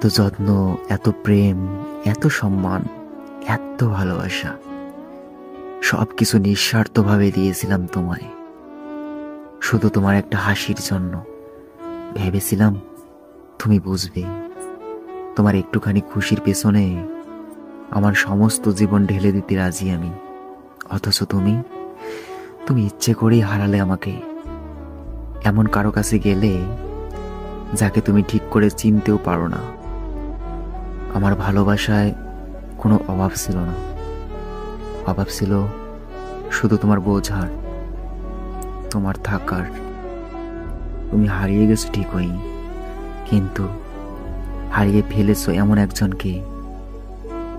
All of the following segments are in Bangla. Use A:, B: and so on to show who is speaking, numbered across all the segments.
A: এত যত্ন, এত প্রেম, এত সম্মান, এত ভালোবাসা সবকিছু নিঃস্বার্থভাবে দিয়েছিলাম তোমায়, শুধু তোমার একটা হাসির জন্য। ভেবেছিলাম তুমি বুঝবে, তোমার একটুখানি খুশির পেছনে আমার সমস্ত জীবন ঢেলে দিতে রাজি আমি। অথচ তুমি তুমি ইচ্ছে করেই হারালে আমাকে। এমন কারো কাছে গেলে যাকে তুমি ঠিক করে চিনতেও পারো না। আমার ভালোবাসায় কোনো অভাব ছিল না, অভাব ছিল শুধু তোমার বোঝার, তোমার থাকার। তুমি হারিয়ে গেছো ঠিকই, কিন্তু হারিয়ে ফেলেছো এমন একজনকে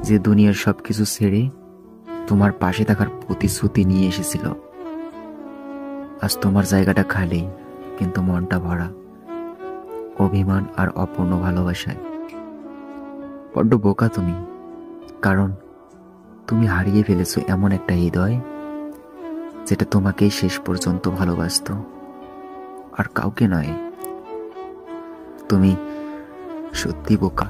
A: যে দুনিয়ার সবকিছু ছেড়ে তোমার পাশে থাকার প্রতিশ্রুতি নিয়ে এসেছিল। আজ তোমার জায়গাটা খালি, কিন্তু মনটা ভরা অভিমান আর অপূর্ণ ভালোবাসায়। বড্ড বোকা তুমি, কারণ তুমি হারিয়ে ফেলেছো এমন একটা হৃদয় যেটা তোমাকেই শেষ পর্যন্ত ভালোবাসতো, আর কাউকে নয়। তুমি সত্যি বোকা।